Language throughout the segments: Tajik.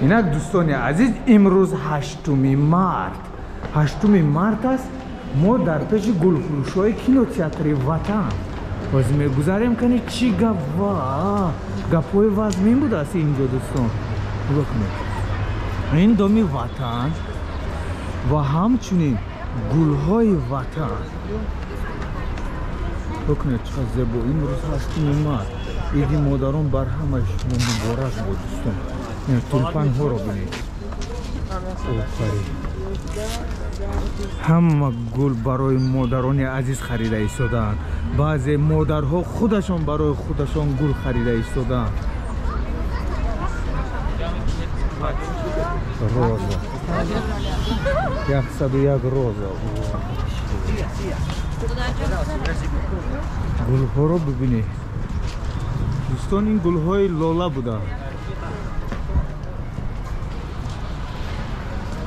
اینک دوستان عزیز امروز 8 مارت است. ما در پیش گلفروش‌های کینوتئاتر وطن باز میگذاریم کنید چی گپ‌های وزمین بود است اینجا دوستان. بکنید این دومی وطن و همچنین گل‌های وطن. بکنید چقدر زیبا. امروز 8 مارت ایدی مادران بر همش مبارک بود دوستان. این تولپان ها رو بینید. همه گل برای مادران عزیز خریده ایستادن. بعضی مادرها خودشان برای خودشان گل خریده ایستادن. روزا 101 روزا. گل ها رو ببینید دوستان. این گل های لاله بوده.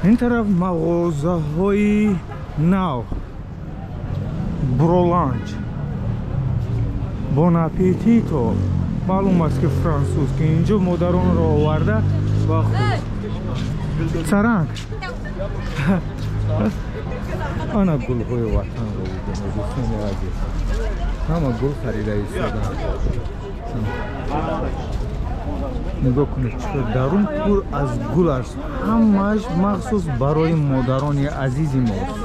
این طرف مغازه های نو برولانج بون اپیتیتو. معلوم است که فرانسوز که اینجا مادران را آورده و خود سرنگ آنا گل های وطن رو بودن دوستان عزیز. همه گل خریده ایستادن. نگاه کنید چقدر درون پر از گل است. همش مخصوص برای مادران عزیزی ماست.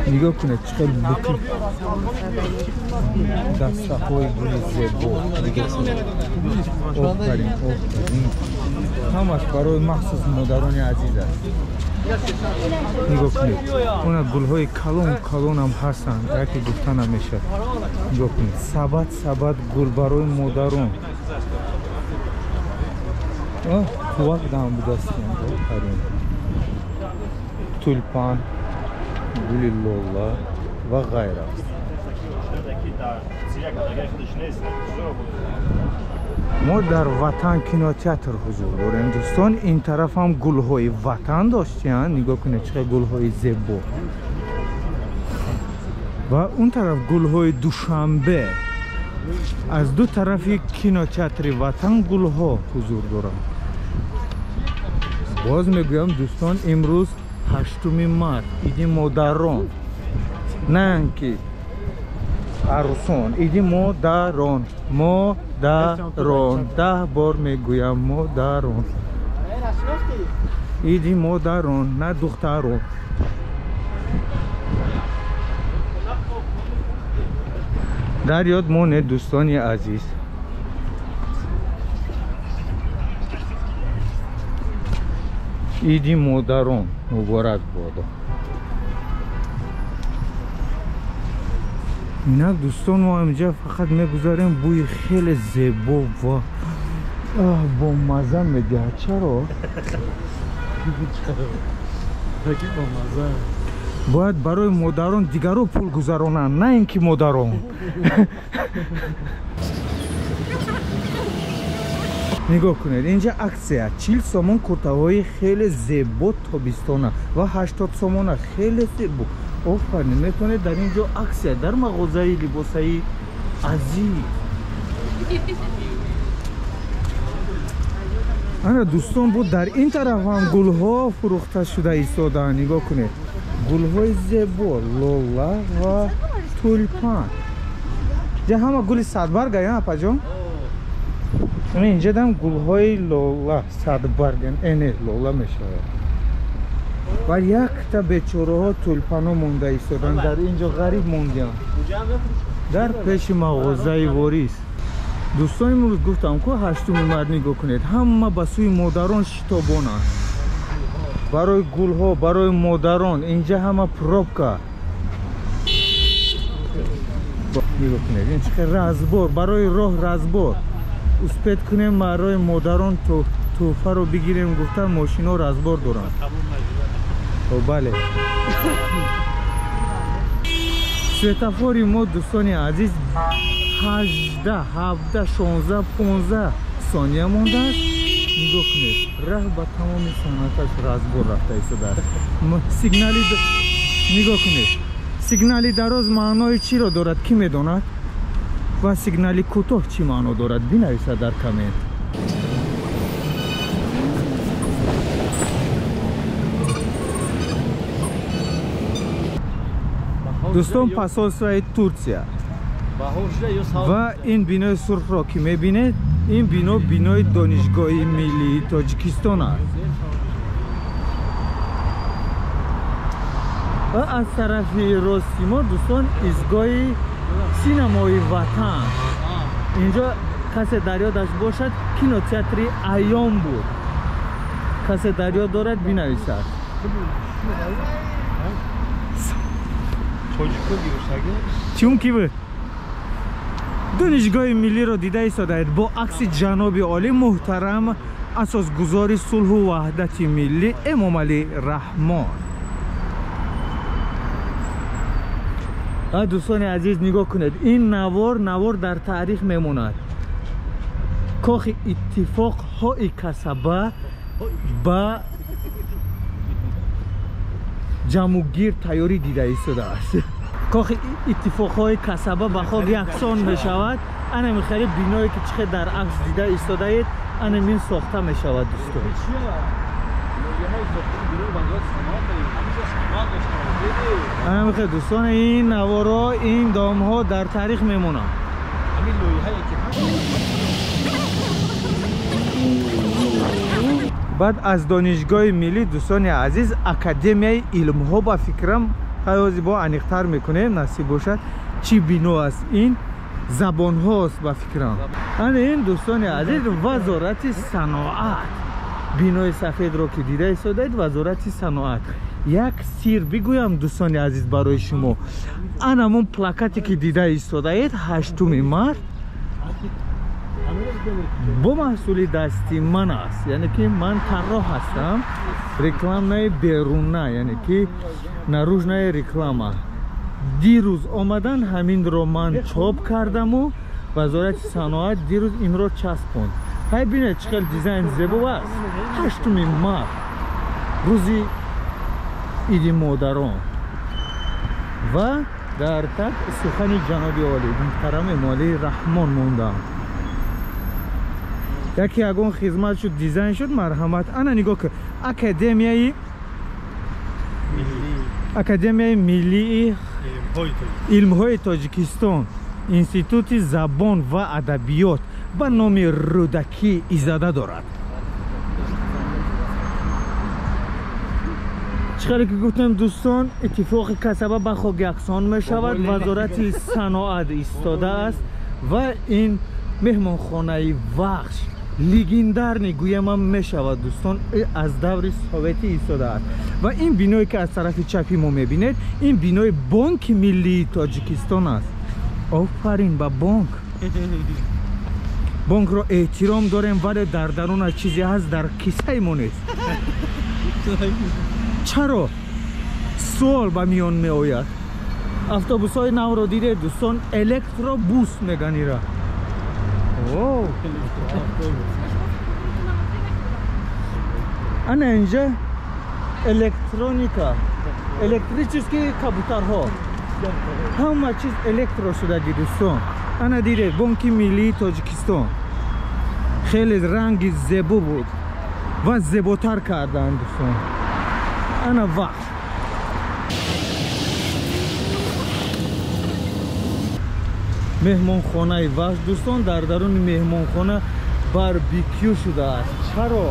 نگاه کنید چقدر بکی دسته های گل زیبا. آفرین همش برای مخصوص مادران عزیز است. نگاه کنید اون گل های کلون هم هستند یکی گفتن نمیشه. نگاه کنید سبد گل برای مادران. تو وقت هم بدستیم. تولپان گل لاله و غیره. ما در وطن کینوتئاتر حضور داریم دوستان. این طرف هم گل های وطن داشتیم. نگاه کنید چقدر گل های زیبا. و اون طرف گل های دوشنبه. از دو طرف کینوتئاتر وطن گل ها حضور دارم. باز میگویم دوستان امروز 8 مارت ایدی مادران نه اینکه عروسان. ایدی مادران 10 بار میگویم مادران. ایدی مادران نه دختران. در یاد مونه دوستانی عزیز. ایدی مادران مبارک بادا. اینک دوستان ما اینجا فقط میگذاریم بوی خیلی زیبا و با مزه میده. چرا؟ باید برای مادران دیگرو پول گذارونن نه اینکه مادران. نگاه کنید اینجا اکسیه 40 سومون کرتاهای خیلی زیبا تابستانه و 80 سومون خیلی زیبا. آفرین میتونید در اینجا اکسیه در مغازه لباسای عزیز. انا دوستان بود در این طرف هم گل ها فروخته شده ایستادن. نگاه کنید گل های زیبا لاله و تولپان. جا همه گل صدبرگ یا اپا جان. اینجا دم گل های لاله صدبرگ اینه لاله میشه. و یک تا بیچاره ها تولپان ها مونده ایستادن در اینجا غریب موندن در پیش مغازه واریس. دوستان امروز گفتم که 8 مارت نگاه کنید همه به سوی مادران شتابانند برای گل ها برای مادران. اینجا همه پروبکا. نگاه کنید این چقدر رزبار برای راه رزبار اسپید کنیم برای مادران توفه رو بگیریم. گفتن ماشین ها رزبار دارن. بله سویتافوری ما دوستان عزیز 18 17 16 15 ثانیه مونده است. نگاه کنید راه با تمام صنعتش رزبار رفته ایستاده. سیگنالی نگاه کنید سیگنالی دراز معنای چی را دارد کی میداند؟ ва сигнали кӯтоҳ чӣ маъно дорад бинависад дар комент. дӯстон посолствои Турсия ва ин бинои сурхро ки мебинед, ин бино бинои донишгоҳи миллии Тоҷикистон аст. ва аз тарафи рости мо дӯстон изгоҳи синамои ватан. инҷо касе дар ёдаш бошад кинотеатри айён буд. касе дар ёд дорад бинависад. чум ки буд донишгоҳи миллиро дида истодаед бо акси ҷаноби олӣ муҳтарам асосгузори сулҳу ваҳдати миллӣ Эмомалӣ Раҳмон. дӯстони азиз нигоҳ кунед, ин навор дар таърих мемонад. кохи иттифоқҳои касаба ба ҷамъугир тайёрӣ дида истодааст. кохи иттифоқҳои касаба ба хок яксон мешавад. ана михали биное ки чихе дар акс дида истодаед, ана мин сохта мешавад дӯстон. ана михали дӯстон ин наворо, ин домҳо дар таърих мемонанд. баъд аз донишгоҳи миллӣ дӯстони азиз академияи илмҳо ба фикрам ҳаёзи бо аниқтар мекунем насиб бошад чӣ бино аст. ин забонҳост ба фикрам. ана ин дӯстони азиз вазорати саноат. бинои сафедро ки дида истодаед вазорати саноат. як сир бигӯям дӯстони азиз барои шумо. анамон плакате ки дида истодаед 8 март бо маҳсули дасти ман аст. яъне ки ман тарроҳ ҳастам. рекламаи беруна, яъне ки наружная реклама. дирӯз омадан ҳаминро ман чоп кардаму вазорати саноат дирӯз инро часпонд. ҳай бинед чӣ хел дизайн зебо аст. 8 март рӯзи иди модарон ва дар так сухани ҷаноби олӣ муҳтарам Эмомалӣ Раҳмон мондам. яке ягон хизмат шуд, дизайн шуд, марҳамат. ана нигоҳ кун, академияи миллии илмҳои Тоҷикистон, институти забон ва адабиёт ба номи рӯдакӣ изада дорад. чӣ хеле ки гуфтем дӯстон, иттифоқи касаба ба хок яксон мешавад. вазорати саноат истодааст ва ин меҳмонхонаи вахш легендарни гӯямам мешавад дӯстон, аз даври советӣ истодааст. ва ин биное ки аз тарафи чапи мо мебинед, ин бинои бонки миллии Тоҷикистон аст. офарин ба бонк. бонкро эҳтиром дорем, вале дар дарунаш чизе ҳаст, дар кисаи мо нест. чаро? суол ба миён меояд. автобусҳои навро дидед дӯстон, электробус меган ира. ана инҷа электроника, электрические кабутарҳо, ҳама чиз электро шудаги дӯстон. ана дидед бонки миллии Тоҷикистон хеле ранги зебо буд ва зеботар карданд дӯстон. ана вақт меҳмонхонаи вахш дӯстон, дар даруни меҳмонхона барбекю шудааст. чаро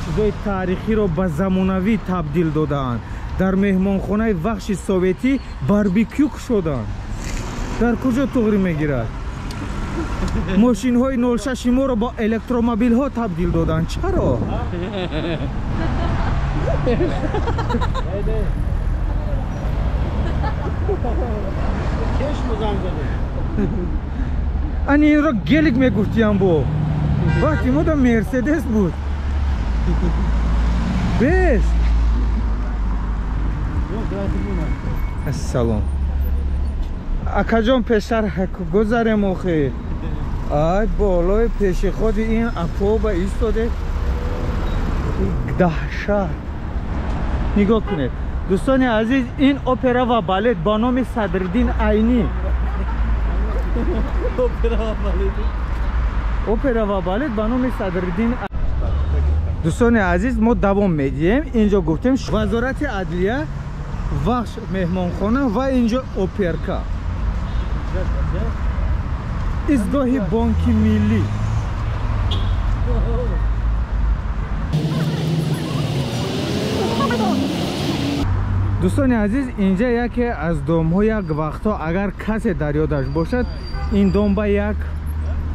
чизои таърихиро ба замонавӣ табдил додаанд. дар меҳмонхонаи вахши советӣ барбекю кушоданд. дар куҷо туғри мегирад? мошинҳои 06 моро бо электромобилҳо табдил доданд. чаро? ани инро гелик мегуфтиям бо вақти мода мерседес буд. бес ассалом акаҷон пешар гузарем охе. ай болои пешиходи ин автоба истоде. даҳшат. нигоҳ кунед дӯстони азиз, ин опера ва балет ба номи Садриддин Айнӣ опера ва балет ба номи Садриддин. дӯстони азиз, мо давом медиҳем. Инҷо гуфтем вазорати адлия, вахш меҳмонхона ва инҷо оперка. изгоҳи бонки миллӣ. дӯстони азиз, инҷа яке аз домҳо, як вақтҳо агар касе дар ёдаш бошад, ин дом ба як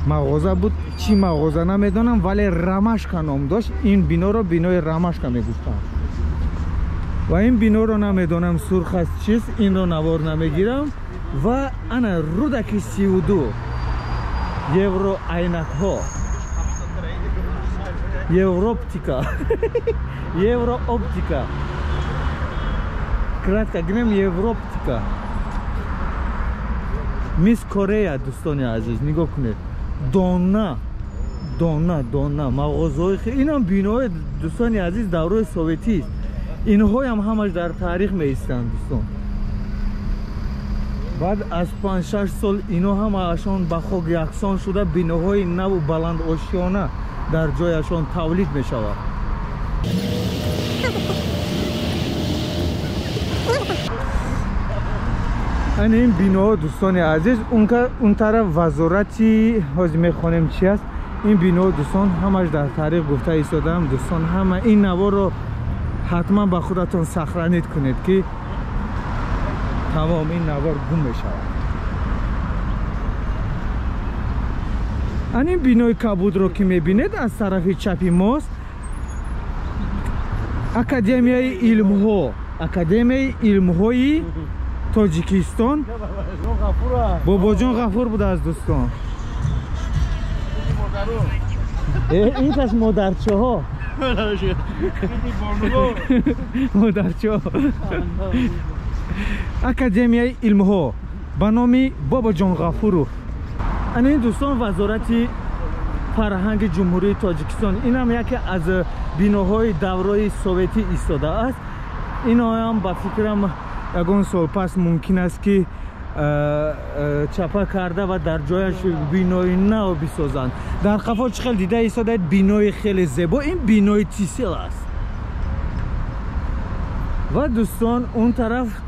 мағоза буд. чӣ мағоза намедонам, вале рамашка ном дошт. ин биноро бинои рамашка мегуфтанд ва ин биноро намедонам сурх аст чист, инро навор намегирам. ва ана рудаки 32 евро айнакҳо, европтика еврооптика, кратко гирем европтика, мис Корея. дӯстони азиз, нигоҳ кунед, дона мағозаҳои хеле. инам бинои дӯстони азиз давраи советист. инҳоям ҳамаш дар таърих меистанд дӯстон. баъд аз 5-6 сол ино ҳамаашон ба хок яксон шуда, биноҳои наву баландошиёна дар ҷояшон тавлид мешавад. ана ин биноҳо дӯстони азиз, он тараф вазорати ҳозир мехонем чӣ аст. ин биноҳо дӯстон ҳамаш дар таърих гуфта истодаам. дӯстон ҳама ин наворро ҳатман ба худатон сахранид кунед, ки тамом ин навор гум мешавад. ан ин бинои кабудро ки мебинед аз тарафи чапи мост, академияи илмҳои тоҷикистон. бобоҷон ғафур будааст дӯстон. ин кас модарчаҳо модарчаҳо. академияи илмҳо ба номи бобоҷон ғафуров. ана ин дӯстон вазорати фарҳанги ҷумҳурии тоҷикистон. инам яке аз биноҳои даврои советӣ истодааст. иноам ба фикрам ягон сол пас мумкин аст ки чапа карда ва дар ҷояш бинои нав бисозанд. дар қафо чӣ хел дида истодаед бинои хеле зебо. ин бинои тисел аст. ва дӯстон он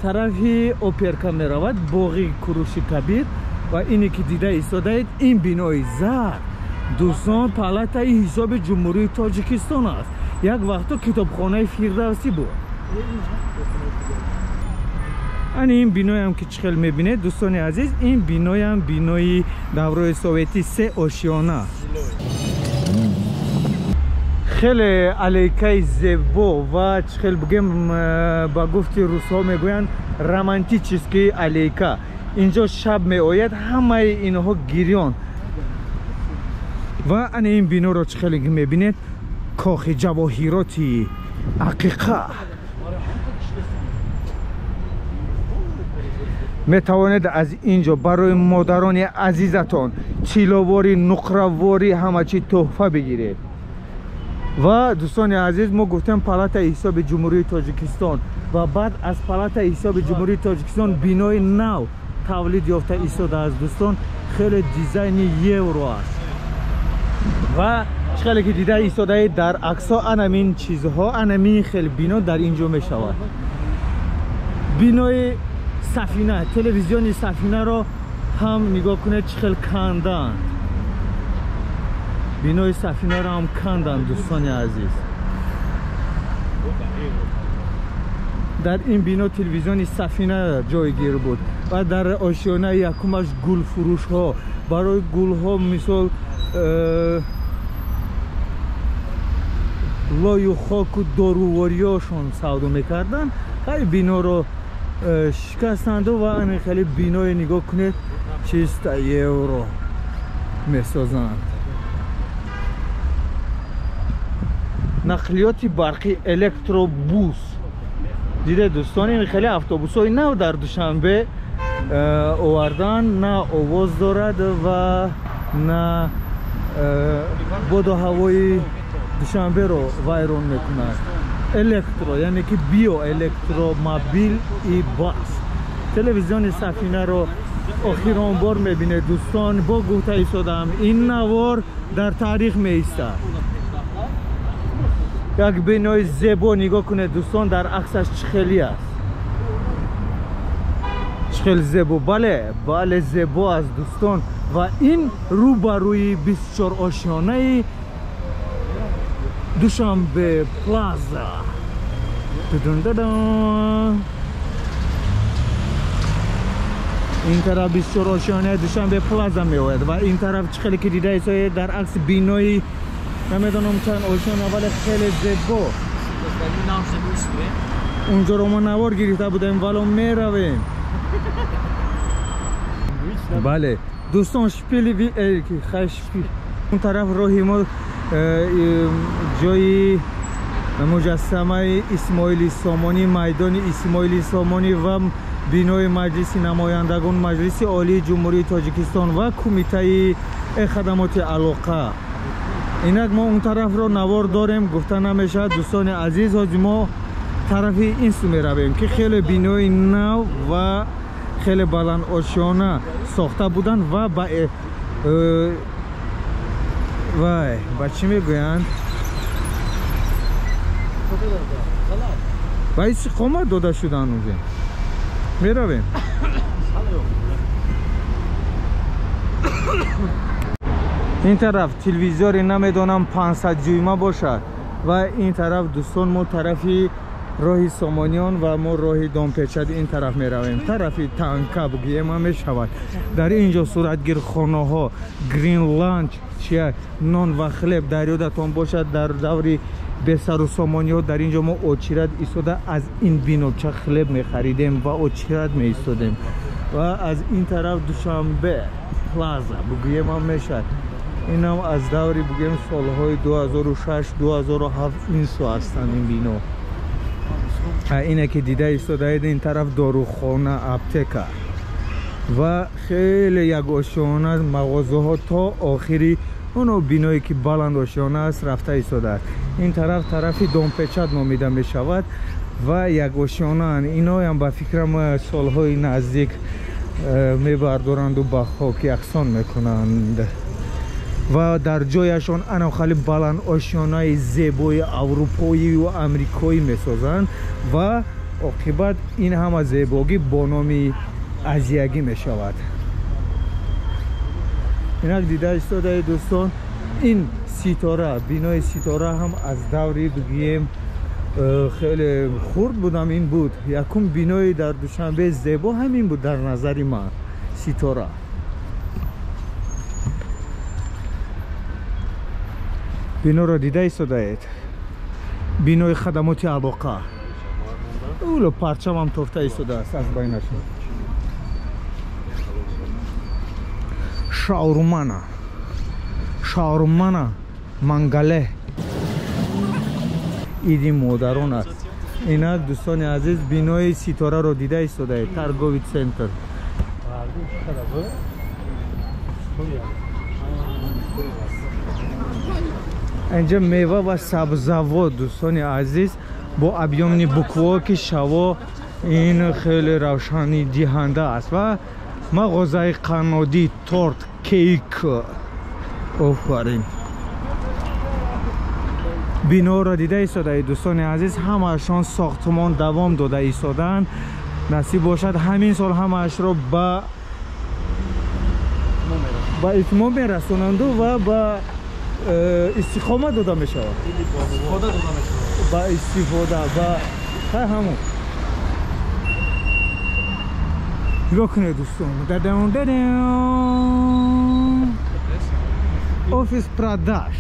тарафи оперка меравад, боғи куруши кабир. ва ине ки дида истодаед ин бинои зар дӯстон палатаи ҳисоби ҷумҳурии тоҷикистон аст. як вақто китобхонаи фирдавсӣ буд. ани ин биноям ки чӣ хел мебинед дӯстони азиз, ин биноям бинои даврои советӣ, 3 ошиёна. хеле алейкаи зебо ва чӣ хел бигем, ба гуфти русҳо мегӯянд романтический алейка. инҷо шаб меояд, ҳамаи инҳо гирён. ва ана ин биноро чӣ хел мебинед, кохи ҷавоҳироти ақиқа. метавонед аз инҷо барои модарони азизатон тиловори, нуқравори, ҳама чӣ тӯҳфа бигиред. ва дӯстони азиз, мо гуфтем палатаи ҳисоби ҷумҳурии тоҷикистон. ва баъд аз палатаи ҳисоби ҷумҳурии тоҷикистон бинои нав тавлид ёфта истодааст дӯстон. хеле дизайни евро аст. ва чӣ хеле ки дида истодаед дар аксҳо, анамин чизҳо, анамин хел бино дар инҷо мешавад. бинои сафина, телевизиони сафинаро ҳам нигоҳ кунед чӣ хел канданд. бинои сафинаро ҳам канданд дӯстони азиз. дар ин бино телевизиони сафина ҷойгир буд. ва дар ошиёнаи якумаш гулфурӯшҳо, барои гулҳо мисол лою хоку дорувориёшон савдо мекарданд. ҳай биноро шикастанду ва ани хеле бинои нигоҳ кунед 300 евро месозанд. нақлиёти барқӣ, электробус. диде дӯстон, ин хеле автобусҳои нав дар душанбе овардан, на овоз дорад ва на боду ҳавои душанберо вайрон мекунад. электро, яъне ки биоэлектромобил и бас. телевизиони сафинаро آخرین بار میبینه دوستان با گفته ایستادم این نوار در تاریخ میایسته یک بینای زیبا نگاه کنه دوستان در عکسش چخیلی است چخیل زیبا بله زیبا است دوستان و این روبروی 24 آشیانه دوشنبه پلازا این طرف 24 آشیانه دوشنبه پلازا میآید و این طرف چخیلی که دیده ایست در عکس بینایی نمیدونم چند آشیانه ولی خیلی زیبا اونجا رو ما نوار گرفته بودیم ولی میرویم بله دوستان شپیلی خشپی اون طرف راهی ما جای مجسمه اسماعیل سامانی میدان اسماعیل سامانی و بینای مجلس نمایندگان مجلس عالی جمهوری تاجیکستان و کمیته خدمات علاقه اینک ما اون طرف رو نوار داریم گفته نمیشه دوستان عزیز حاجی ما طرف این سو میرویم که خیلی بینای نو و خیلی بلند آشیانه ساخته بودن و با چی میگویند؟ با استقامت داده شدن اونجا میرویم این طرف تلویزیون نمیدونم 500 جویمه باشد و این طرف دوستان ما طرفی راهی سامانیان و ما راهی دامپیچد این طرف می رویم طرفی تانکا بگیم هم می شود در اینجا صورتگیر خانه ها گرین لانچ چیه نان و خلب در یادتان باشد در دوری بسر و سامانی ها در اینجا ما اوچیرت ایستاده از این بینوچه خلب می خریدیم و اوچیرت می ایستادیم و از این طرف دوشنبه پلازا بگیم هم می شود این هم از دوری بگیم سالهای 2006 2007 این سو هستن این بینو اینه که دیده ایستاده این طرف داروخانه اپتکا و خیلی یک آشیانه مغازه ها تا آخری اونو بینایی که بلند آشیانه است رفته ایستاده این طرفی دامپیچد نامیده می شود و یک آشیانه اینا هم به فکرم سالهای نزدیک می بردارند و به خاک یکسان میکنند و در جایشان انا خیلی بلند آشیانه زیبای اروپایی و امریکایی میسازند و عاقبت این همه زیبایی با نام ازیگی میشود اینک دیده ایستاده دوستان این ستاره بینای ستاره هم از دوری بگیم خیلی خرد بودم این بود یکم بینای در دوشنبه زیبا همین بود در نظر من ستاره بینو را دیده ایستاده اید بینای خدمات علاقه اولو پرچم هم تفته ایستاده است از بینشون شاورمانا منگله ایدی مادران است اینا دوستان عزیز بینای ستاره رو دیده ایستاده اید ترگویت سنتر اینجا میوه و سبزوات دوستان عزیز با ابیامنی بکوا که شوا این خیلی روشنی دهنده است و مغازه قنادی تورت کیک آفرین بینو را دیده ایستاده دوستان عزیز همهشان ساختمان دوام داده ایستادن نصیب باشد همین سال همهش را با اتمام میرسونند و با استقامت داده می شود با استفاده و همون نگاه کنید دوستان آفیس پراداش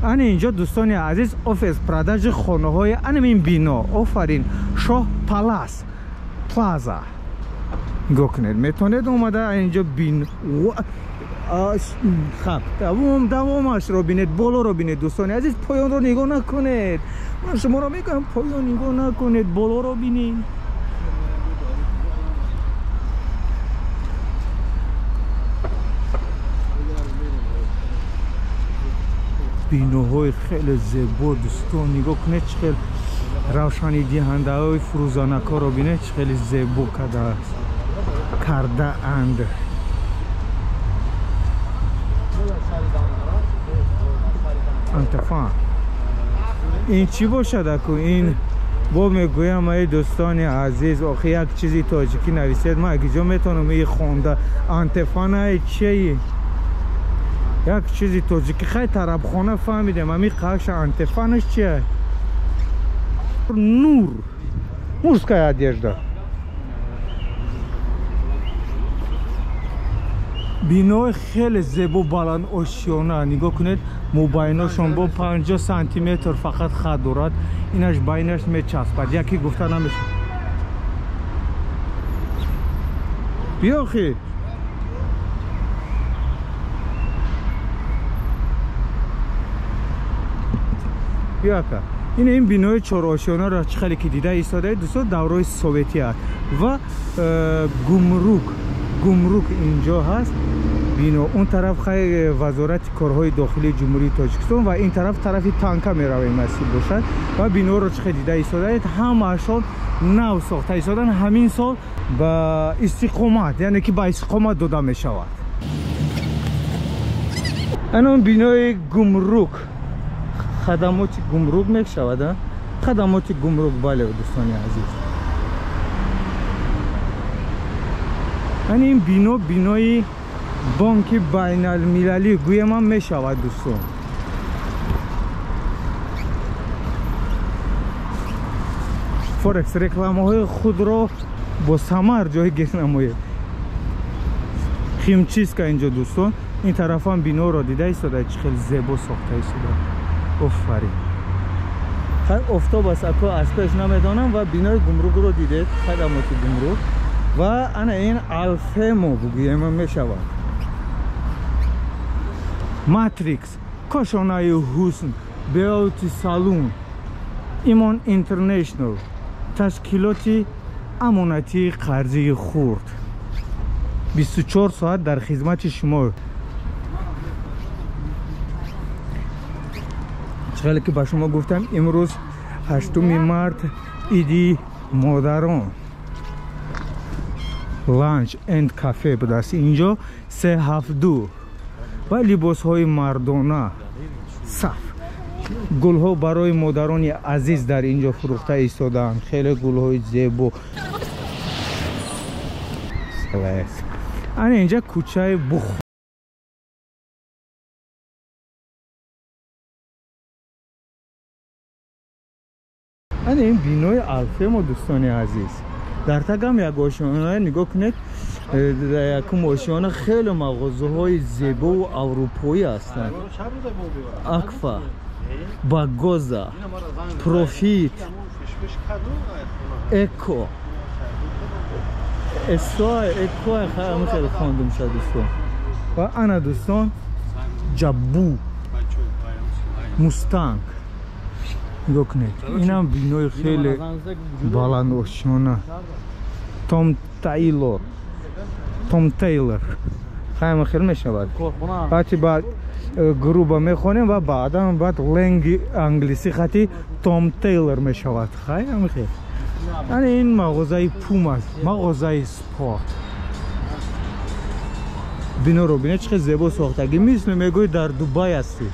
اینجا دوستان عزیز آفیس پراداش خانه های این بینا آفرین شاه پلازا نگاه کنید میتونید اومده اینجا بین خب دوامش رو بینید بالا رو بینید دوستان عزیز پایان رو نگاه نکنید من شما رو میگم پایان نگاه نکنید بالا رو بینید بینوهای خیلی زیبا دوستان نگاه کنید چقدر روشنی دهنده های فروزانک ها رو بینید خیلی زیبا کرده اند انتفان این چی باشد اکو این با میگویم ای دوستان عزیز آخه یک چیزی تاجیکی نویسید ما اگه جا میتونم این خونده انتفان ای چیه یک چیزی تاجیکی خیلی طرب خانه فهمیدم امی قاش انتفانش چیه نور мужская одежда بینای خیلی زیبا بلند آشیانه نگاه کنید مبیناشون با 50 سانتی متر فقط خط دارد اینش بینش میچسبد یکی گفته نمیشه بیا خیلی بیا که این بینای چهار آشیانه را خیلی که دیده ایستاده دوستان دورای سوویتی است و گمرک اینجا هست بینو اون طرف خیلی وزارت کارهای داخلی جمهوری تاجیکستان و این طرف تانکا می رویم مسیح باشد و بینو را خیلی دیده ایستاده همه‌شون نو ساخته ایستادن همین سال با استقامت یعنی که با استقامت داده می شود این بینای گمرک خدمات گمرک می شود خدمات گمرک بله دوستان عزیز این بینای بانک بین المللی گویم هم می شود دوستان فورکس رکلامه های خود را با ثمر جای گیر نماید خیمچیز که اینجا دوستان این طرف هم بینو را دیده ایستاده خیلی زیبا ساخته ایستاده آفرین خیلی افتاب است اکو از پیش نمیدانم و بینای گمرک رو دیدید خدمات گمرک و انا این الفمو بگویم می شود ماتریکس کاشانه حسن بیوتی سالون ایمان اینترنشنل تشکیلاتی امانتی قرضی خورد 24 ساعت در خدمت شما چقدر که با شما گفتم امروز 8 مارس ایدی مادران لانچ اند کافه بود است اینجا 372 و لباس های مردانه صف گل ها برای مادران عزیز در اینجا فروخته ایستادند خیلی گل های زیبا اینجا کوچه بخور این بینای الفم و دوستان عزیز در تگم یک آشیانه نگاه کنید یک آشیانه خیلی مغازه های زیبا و اروپایی هستند اکفا باگوزا پروفیت اکو اکو خیلی خواندم شد دوستان و انا دوستان جبو مستانگ نگاه کنید این هم بینای خیلی بلند آشیانه توم تیلر خیلی می شود وقتی بعد گروه می و بعد لنگ انگلیسی خطی توم تیلر می شود خیلی این مغازه پوم است مغازه سپورت بینو رو بینه چقدر زیبا ساختگی مثل میگوی در دوبای هستی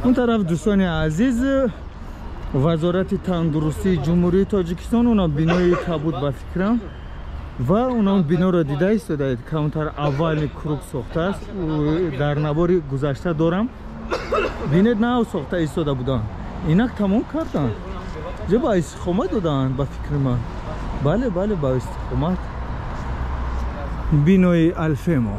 اون طرف دوستان عزیز وزارت تندرستی جمهوری تاجیکستان اونا بینای تابوت با فکرم و اونا بنا را دیده ایستاده کمتر اول کروک ساخته است در نوار گذشته دارم بینید نه ساخته ایستاده بودن اینک تمام کردن جا با استقامت دادن با فکر من بله با استقامت بینای الفمو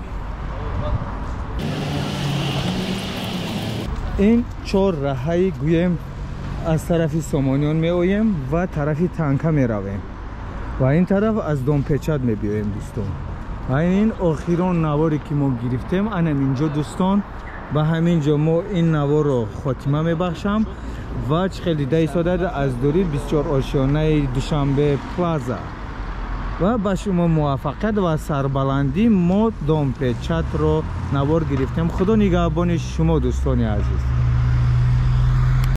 این 4 راهی گویم از طرف سامانیان می آییم و طرف تانکا می رویم و این طرف از دامپچت می بیاییم دوستان و این آخران نواری که ما گرفتیم انم اینجا دوستان به همینجا ما این نوار رو خاتمه می بخشم و خیلی دیده ایستاده از دوری 24 آشیانه دوشنبه پلازا و با شما موفقیت و سربلندی ما دامپچت رو نوار گرفتیم خدا نگهبان شما دوستان عزیز